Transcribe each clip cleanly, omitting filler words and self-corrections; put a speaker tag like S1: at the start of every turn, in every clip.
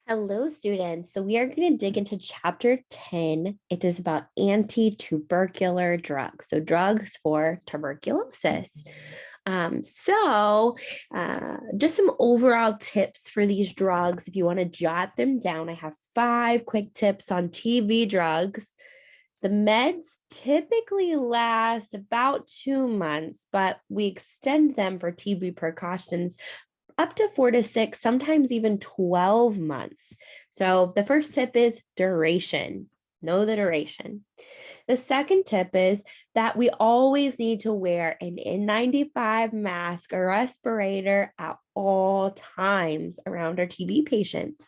S1: Hello, students. So we are going to dig into chapter 10. It is about anti-tubercular drugs, so drugs for tuberculosis. Just some overall tips for these drugs. If you want to jot them down, I have 5 quick tips on TB drugs. The meds typically last about 2 months, but we extend them for TB precautions up to 4 to 6, sometimes even 12 months. So the first tip is duration. Know the duration. The second tip is that we always need to wear an N95 mask or respirator at all times around our TB patients.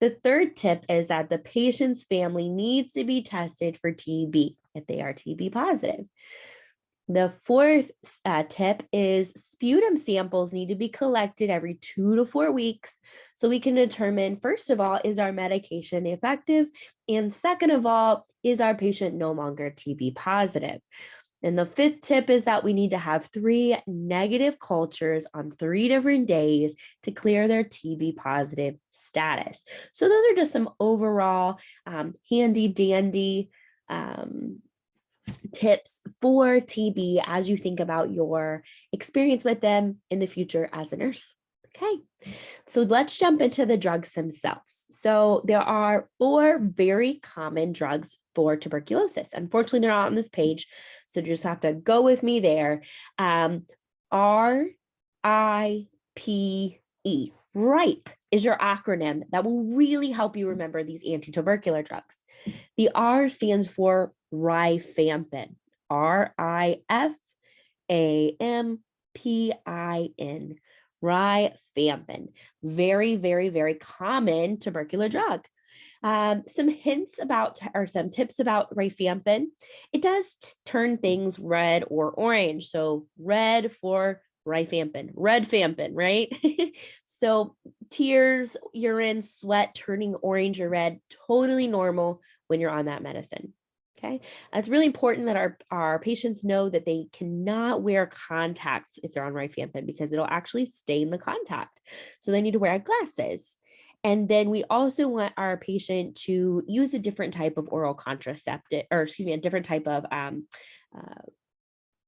S1: The third tip is that the patient's family needs to be tested for TB if they are TB positive. The fourth tip is sputum samples need to be collected every 2 to 4 weeks so we can determine, first of all, is our medication effective? And second of all, is our patient no longer TB positive? And the fifth tip is that we need to have 3 negative cultures on 3 different days to clear their TB positive status. So those are just some overall handy dandy tips for TB as you think about your experience with them in the future as a nurse. Okay, so let's jump into the drugs themselves. So there are 4 very common drugs for tuberculosis. Unfortunately, they're not on this page, so you just have to go with me there. RIPE. RIPE is your acronym that will really help you remember these anti-tubercular drugs. The R stands for rifampin, RIFAMPIN, rifampin. Very, very, very common tubercular drug. Some hints about, or some tips about rifampin. It does turn things red or orange. So red for rifampin, red fampin, right? So tears, urine, sweat turning orange or red, totally normal when you're on that medicine. Okay, it's really important that our patients know that they cannot wear contacts if they're on rifampin because it'll actually stain the contact. So they need to wear glasses. And then we also want our patient to use a different type of oral contraceptive, or excuse me, a different type of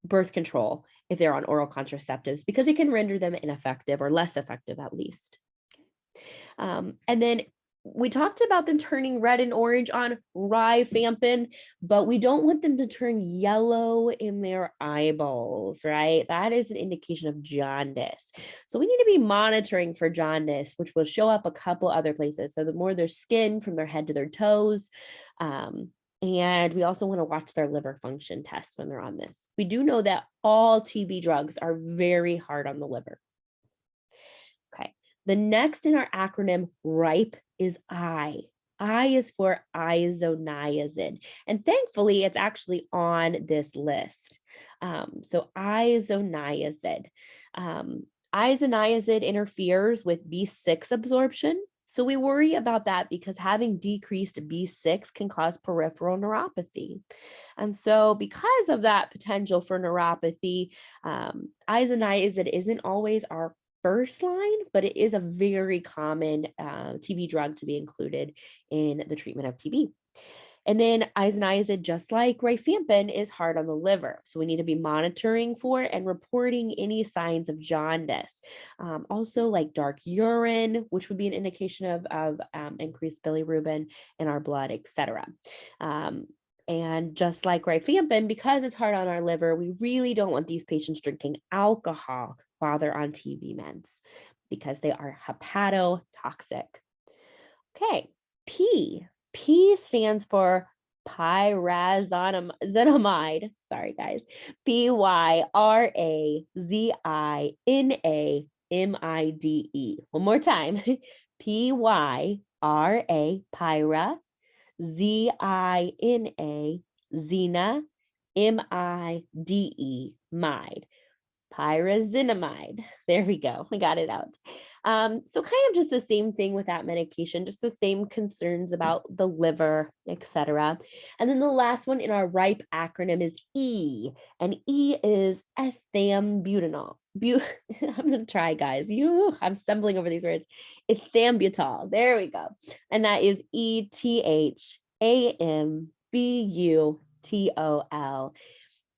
S1: birth control if they're on oral contraceptives because it can render them ineffective or less effective at least. And then we talked about them turning red and orange on rifampin, but we don't want them to turn yellow in their eyeballs, right? That is an indication of jaundice. So we need to be monitoring for jaundice, which will show up a couple other places. So the more their skin from their head to their toes. And we also want to watch their liver function tests when they're on this. We do know that all TB drugs are very hard on the liver. Okay. The next in our acronym RIPE is I. I is for isoniazid. And thankfully, it's actually on this list. So isoniazid. Isoniazid interferes with B6 absorption. So we worry about that because having decreased B6 can cause peripheral neuropathy. And so because of that potential for neuropathy, isoniazid isn't always our first line, but it is a very common TB drug to be included in the treatment of TB. And then isoniazid, just like rifampin, is hard on the liver. So we need to be monitoring for and reporting any signs of jaundice. Also like dark urine, which would be an indication of increased bilirubin in our blood, etc. And just like rifampin, because it's hard on our liver, we really don't want these patients drinking alcohol while they're on TB meds because they are hepatotoxic. Okay, P. P stands for pyrazinamide. Sorry, guys. Pyrazinamide. One more time. Pyra, pyra, zina, zina, mide, mide. Pyrazinamide. There we go. We got it out. So kind of just the same thing with that medication, just the same concerns about the liver, etc. And then the last one in our RIPE acronym is E, and E is ethambutol. I'm going to try, guys. I'm stumbling over these words. Ethambutol. There we go. And that is Ethambutol.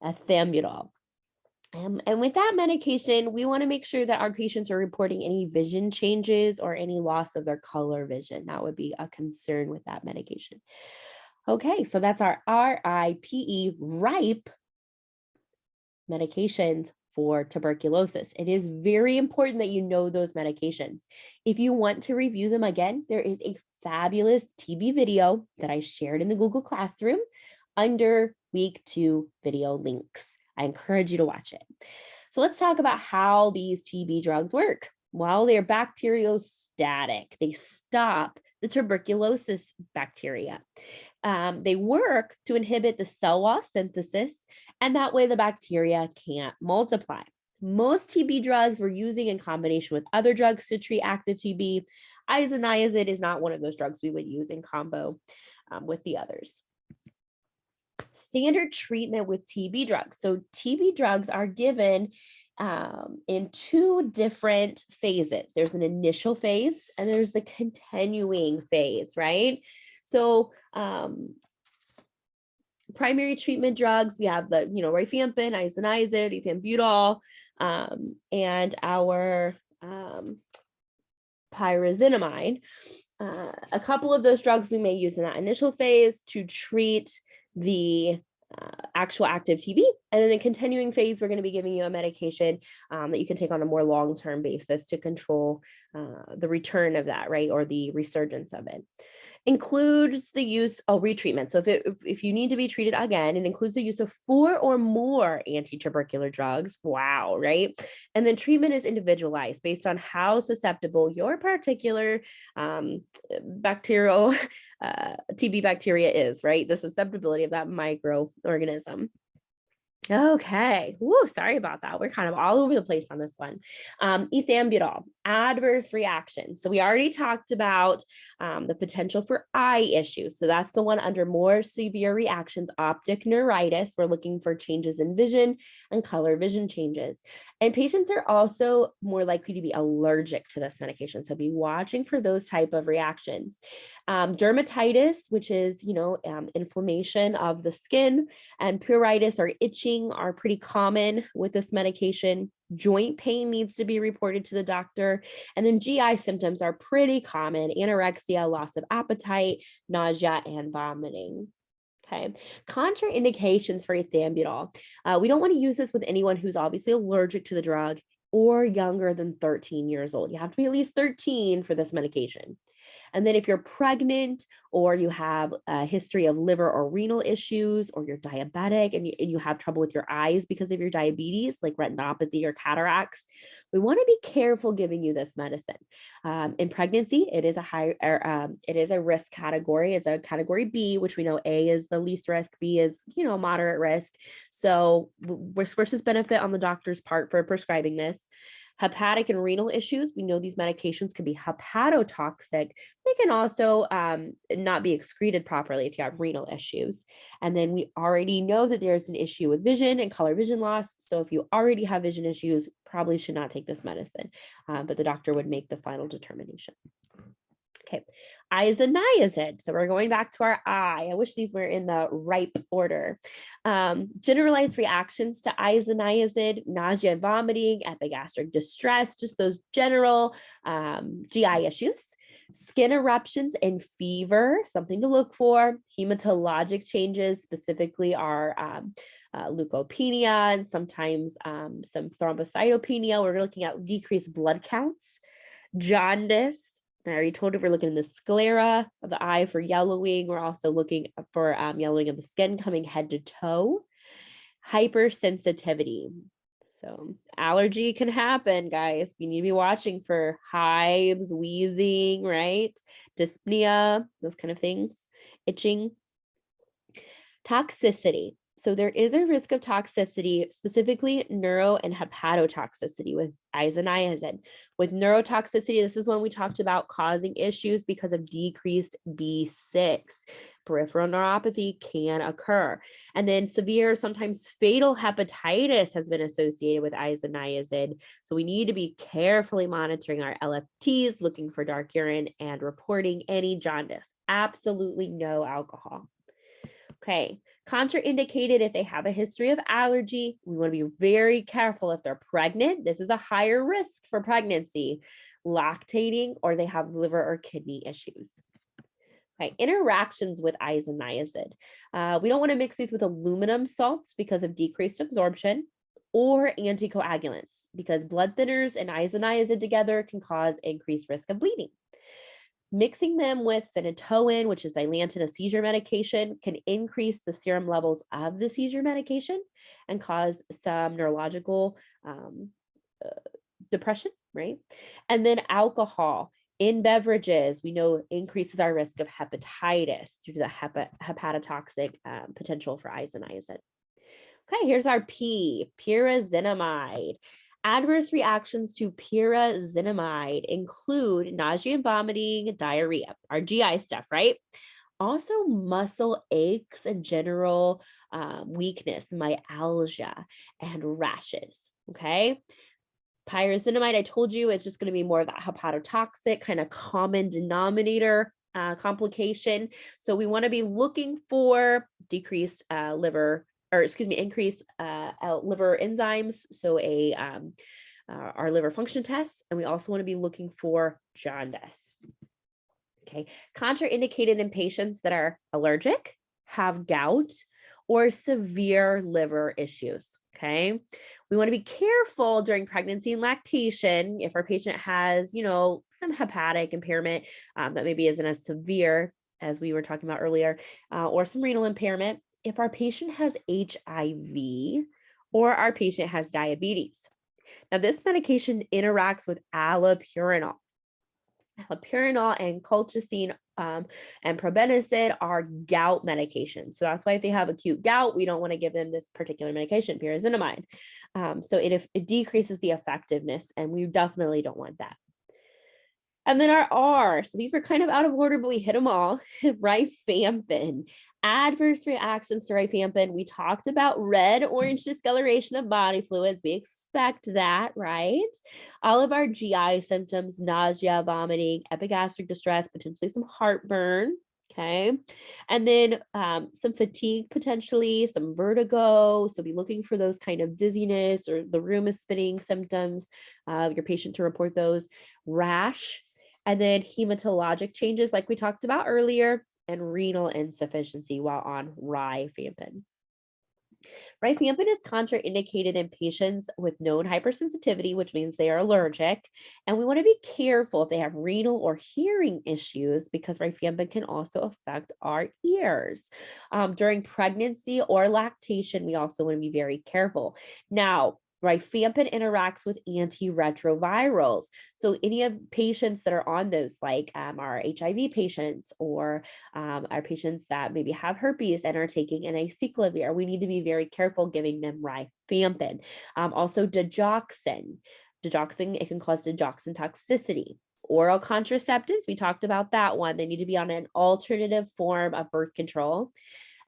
S1: Ethambutol. And with that medication, we want to make sure that our patients are reporting any vision changes or any loss of their color vision. That would be a concern with that medication. Okay, so that's our RIPE medications for tuberculosis. It is very important that you know those medications. If you want to review them again, there is a fabulous TB video that I shared in the Google Classroom under week 2 video links. I encourage you to watch it. So let's talk about how these TB drugs work. Well, they're bacteriostatic. They stop the tuberculosis bacteria. They work to inhibit the cell wall synthesis, and that way the bacteria can't multiply. Most TB drugs we're using in combination with other drugs to treat active TB. Isoniazid is not one of those drugs we would use in combo with the others. Standard treatment with TB drugs. So TB drugs are given in 2 different phases. There's an initial phase and there's the continuing phase, right? So primary treatment drugs, we have the, rifampin, isoniazid, ethambutol, and our pyrazinamide. A couple of those drugs we may use in that initial phase to treat the actual active TB. And in the continuing phase, we're going to be giving you a medication that you can take on a more long-term basis to control the return of that, right? Or the resurgence of it. Includes the use of retreatment. So if you need to be treated again, it includes the use of 4 or more anti-tubercular drugs. Wow, right? And then treatment is individualized based on how susceptible your particular bacterial TB bacteria is, right? The susceptibility of that microorganism. Okay. Woo, sorry about that. We're kind of all over the place on this one. Ethambutol, adverse reaction. So we already talked about the potential for eye issues. So that's the one under more severe reactions, optic neuritis. We're looking for changes in vision and color vision changes. And patients are also more likely to be allergic to this medication. So be watching for those type of reactions. Dermatitis, which is, inflammation of the skin, and pruritus or itching are pretty common with this medication. Joint pain needs to be reported to the doctor. And then GI symptoms are pretty common: anorexia, loss of appetite, nausea, and vomiting. Okay, contraindications for ethambutol. We don't want to use this with anyone who's obviously allergic to the drug or younger than 13 years old. You have to be at least 13 for this medication. And then if you're pregnant or you have a history of liver or renal issues, or you're diabetic and you have trouble with your eyes because of your diabetes, like retinopathy or cataracts, we want to be careful giving you this medicine. In pregnancy, it is a risk category. It's a category B, which we know A is the least risk, B is, moderate risk. So we're versus benefit on the doctor's part for prescribing this. Hepatic and renal issues. We know these medications can be hepatotoxic. They can also not be excreted properly if you have renal issues. And then we already know that there's an issue with vision and color vision loss. So if you already have vision issues, probably should not take this medicine, but the doctor would make the final determination. Okay, isoniazid. So we're going back to our eye. I wish these were in the right order. Generalized reactions to isoniazid: nausea and vomiting, epigastric distress, just those general GI issues. Skin eruptions and fever, something to look for. Hematologic changes, specifically are leukopenia and sometimes some thrombocytopenia. We're looking at decreased blood counts. Jaundice. I already told you we're looking in the sclera of the eye for yellowing. We're also looking for yellowing of the skin coming head to toe. Hypersensitivity. So allergy can happen, guys. We need to be watching for hives, wheezing, right? Dyspnea, those kind of things. Itching. Toxicity. So there is a risk of toxicity, specifically neuro and hepatotoxicity with isoniazid. With neurotoxicity, this is when we talked about causing issues because of decreased B6. peripheral neuropathy can occur. And then severe, sometimes fatal hepatitis has been associated with isoniazid. So we need to be carefully monitoring our LFTs, looking for dark urine, and reporting any jaundice. Absolutely no alcohol. Okay, contraindicated if they have a history of allergy. We want to be very careful if they're pregnant. This is a higher risk for pregnancy, lactating, or they have liver or kidney issues. Okay, interactions with isoniazid. We don't want to mix these with aluminum salts because of decreased absorption, or anticoagulants because blood thinners and isoniazid together can cause increased risk of bleeding. Mixing them with phenytoin, which is Dilantin, a seizure medication, can increase the serum levels of the seizure medication and cause some neurological depression, right? And then alcohol in beverages, we know increases our risk of hepatitis due to the hepatotoxic potential for isoniazid. Okay, here's our P, pyrazinamide. Adverse reactions to pyrazinamide include nausea and vomiting, diarrhea, our GI stuff, right? Also muscle aches and general weakness, myalgia, and rashes, okay? Pyrazinamide, I told you, is just going to be more of that hepatotoxic kind of common denominator complication. So we want to be looking for decreased increased liver enzymes. So our liver function tests, and we also want to be looking for jaundice. Okay, contraindicated in patients that are allergic, have gout, or severe liver issues. Okay, we want to be careful during pregnancy and lactation if our patient has, some hepatic impairment that maybe isn't as severe as we were talking about earlier, or some renal impairment. If our patient has HIV or our patient has diabetes. Now, this medication interacts with allopurinol. Allopurinol and colchicine and probenecid are gout medications. So that's why if they have acute gout, we don't want to give them this particular medication, pyrazinamide. So it decreases the effectiveness, and we definitely don't want that. And then our R, so these were kind of out of order, but we hit them all. Rifampin. Adverse reactions to rifampin. We talked about red-orange discoloration of body fluids. We expect that, right? All of our GI symptoms, nausea, vomiting, epigastric distress, potentially some heartburn. Okay. And then some fatigue, potentially some vertigo. So be looking for those kind of dizziness or the room is spinning symptoms, your patient to report those. Rash, and then hematologic changes like we talked about earlier, and renal insufficiency while on rifampin. Rifampin is contraindicated in patients with known hypersensitivity, which means they are allergic. And we want to be careful if they have renal or hearing issues because rifampin can also affect our ears. During pregnancy or lactation, we also want to be very careful. Now, rifampin interacts with antiretrovirals. So any of patients that are on those, like our HIV patients or our patients that maybe have herpes and are taking an acyclovir, we need to be very careful giving them rifampin. Also digoxin. Digoxin, it can cause digoxin toxicity. Oral contraceptives, we talked about that one. They need to be on an alternative form of birth control.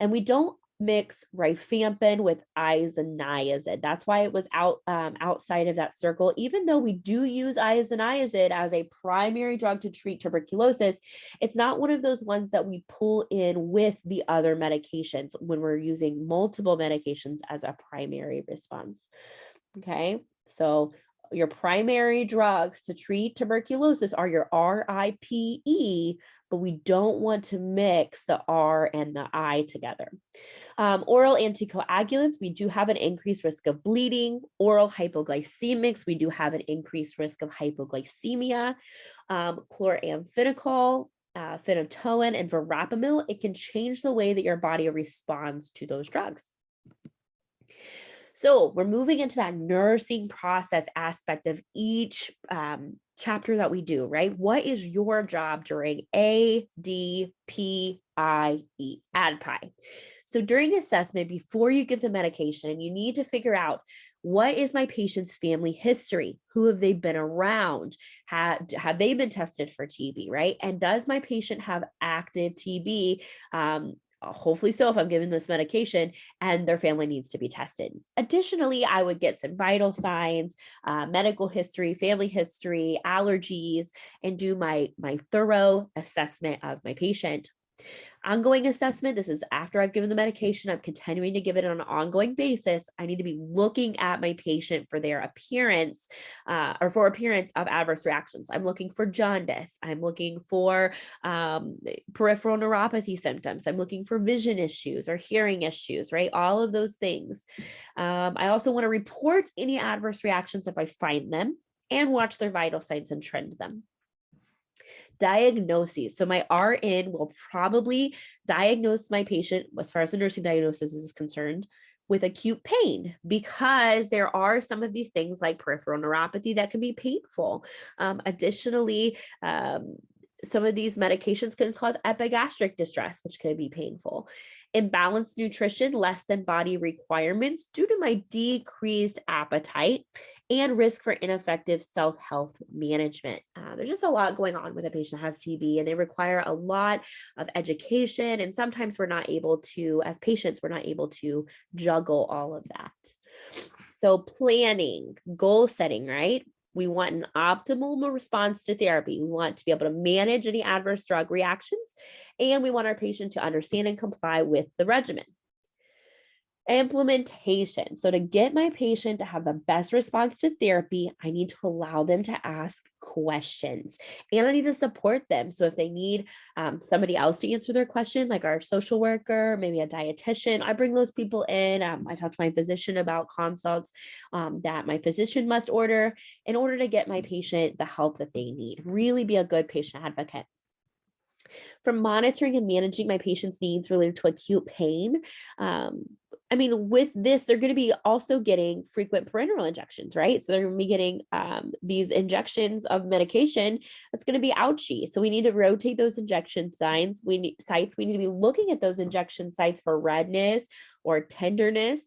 S1: And we don't mix rifampin with isoniazid. That's why it was outside of that circle. Even though we do use isoniazid as a primary drug to treat tuberculosis, it's not one of those ones that we pull in with the other medications when we're using multiple medications as a primary response. Okay, so your primary drugs to treat tuberculosis are your RIPE, but we don't want to mix the R and the I together. Oral anticoagulants, we do have an increased risk of bleeding. Oral hypoglycemics, we do have an increased risk of hypoglycemia. Chloramphenicol, phenytoin, and verapamil, it can change the way that your body responds to those drugs. So we're moving into that nursing process aspect of each chapter that we do, right? What is your job during ADPIE, ADPI? So during assessment, before you give the medication, you need to figure out What is my patient's family history? Who have they been around? Have they been tested for TB, right? And does my patient have active TB? Hopefully so, if I'm giving this medication, and their family needs to be tested. Additionally, I would get some vital signs, medical history, family history, allergies, and do my thorough assessment of my patient. Ongoing assessment, this is after I've given the medication, I'm continuing to give it on an ongoing basis. I need to be looking at my patient for their appearance or for appearance of adverse reactions. I'm looking for jaundice. I'm looking for peripheral neuropathy symptoms. I'm looking for vision issues or hearing issues, right? All of those things. I also want to report any adverse reactions if I find them and watch their vital signs and trend them. Diagnoses. So my RN will probably diagnose my patient, as far as the nursing diagnosis is concerned, with acute pain, because there are some of these things like peripheral neuropathy that can be painful. Additionally, some of these medications can cause epigastric distress, which could be painful. Imbalanced nutrition, less than body requirements due to my decreased appetite, and risk for ineffective self-health management. There's just a lot going on with a patient that has TB, and they require a lot of education. And sometimes we're not able to, as patients, we're not able to juggle all of that. So planning, goal setting, right? We want an optimal response to therapy. We want to be able to manage any adverse drug reactions, and we want our patient to understand and comply with the regimen. Implementation. So to get my patient to have the best response to therapy, I need to allow them to ask questions, and I need to support them. So if they need somebody else to answer their question, like our social worker, maybe a dietitian, I bring those people in. I talk to my physician about consults that my physician must order in order to get my patient the help that they need. Really be a good patient advocate. For monitoring and managing my patient's needs related to acute pain, with this, they're going to be also getting frequent parenteral injections, right? So they're going to be getting these injections of medication that's going to be ouchy. So we need to rotate those injection sites. We need to be looking at those injection sites for redness or tenderness,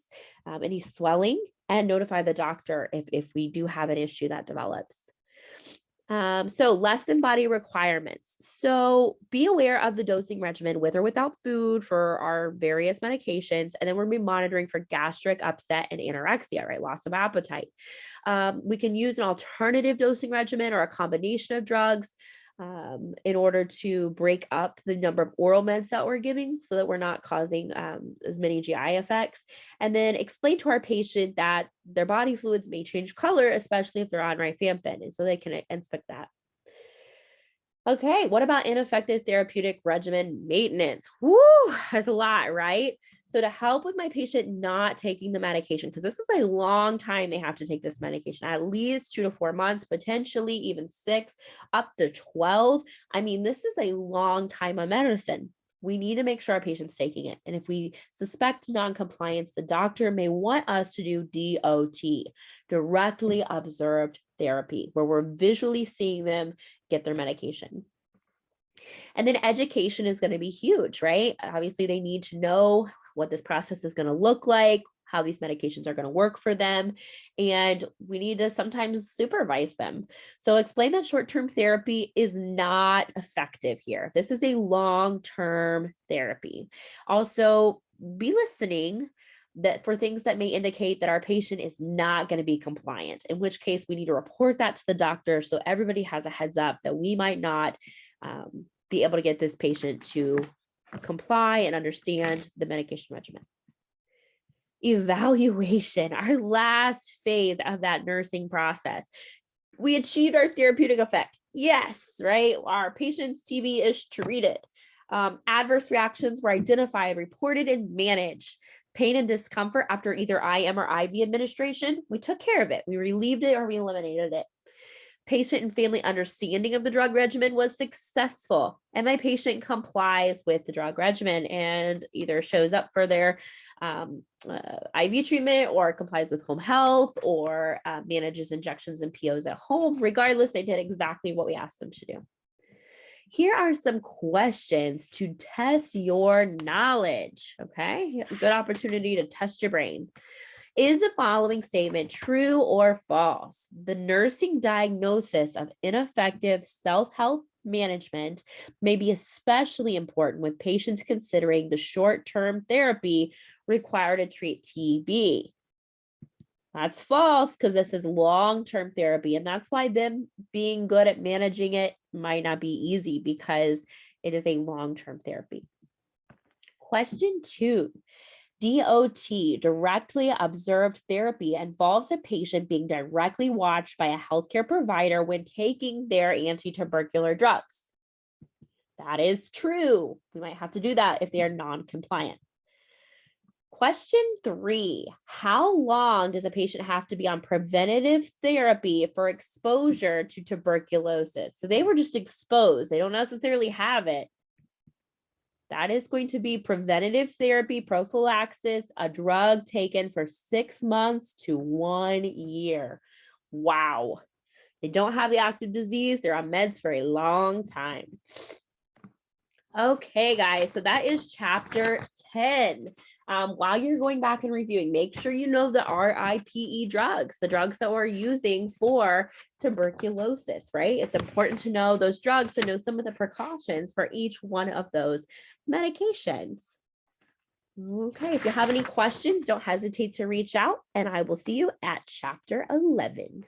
S1: any swelling, and notify the doctor if we do have an issue that develops. So less than body requirements. So be aware of the dosing regimen with or without food for our various medications. And then we're going to be monitoring for gastric upset and anorexia, right? Loss of appetite. We can use an alternative dosing regimen or a combination of drugs in order to break up the number of oral meds that we're giving so that we're not causing as many GI effects. And then explain to our patient that their body fluids may change color, especially if they're on rifampin, and so they can inspect that. Okay, what about ineffective therapeutic regimen maintenance? Woo, there's a lot, right? So to help with my patient not taking the medication, because this is a long time they have to take this medication, at least 2 to 4 months, potentially even 6, up to 12. This is a long time of medicine. We need to make sure our patient's taking it. And if we suspect noncompliance, the doctor may want us to do DOT, directly observed therapy, where we're visually seeing them get their medication. And then education is going to be huge, right? Obviously, they need to know what this process is going to look like, how these medications are going to work for them, and we need to sometimes supervise them. So explain that short-term therapy is not effective here. This is a long-term therapy. Also, be listening that for things that may indicate that our patient is not going to be compliant, in which case we need to report that to the doctor so everybody has a heads up that we might not be able to get this patient to comply and understand the medication regimen. Evaluation, our last phase of that nursing process. We achieved our therapeutic effect. Yes, right? Our patient's TB is treated. Adverse reactions were identified, reported, and managed. Pain and discomfort after either IM or IV administration, we took care of it. We relieved it or we eliminated it. Patient and family understanding of the drug regimen was successful, and my patient complies with the drug regimen and either shows up for their IV treatment or complies with home health or manages injections and POs at home. Regardless, they did exactly what we asked them to do. Here are some questions to test your knowledge, okay? A good opportunity to test your brain. Is the following statement true or false? The nursing diagnosis of ineffective self-help management may be especially important with patients considering the short-term therapy required to treat TB. That's false because this is long-term therapy, and that's why them being good at managing it might not be easy because it is a long-term therapy. Question 2. DOT, directly observed therapy, involves a patient being directly watched by a healthcare provider when taking their antitubercular drugs. That is true. We might have to do that if they are non-compliant. Question 3, how long does a patient have to be on preventative therapy for exposure to tuberculosis? So they were just exposed. They don't necessarily have it. That is going to be preventative therapy, prophylaxis, a drug taken for 6 months to 1 year. Wow. They don't have the active disease. They're on meds for a long time. Okay, guys, so that is chapter 10. While you're going back and reviewing, make sure you know the RIPE drugs, the drugs that we're using for tuberculosis, right? It's important to know those drugs and know some of the precautions for each one of those medications. Okay, if you have any questions, don't hesitate to reach out, and I will see you at chapter 11.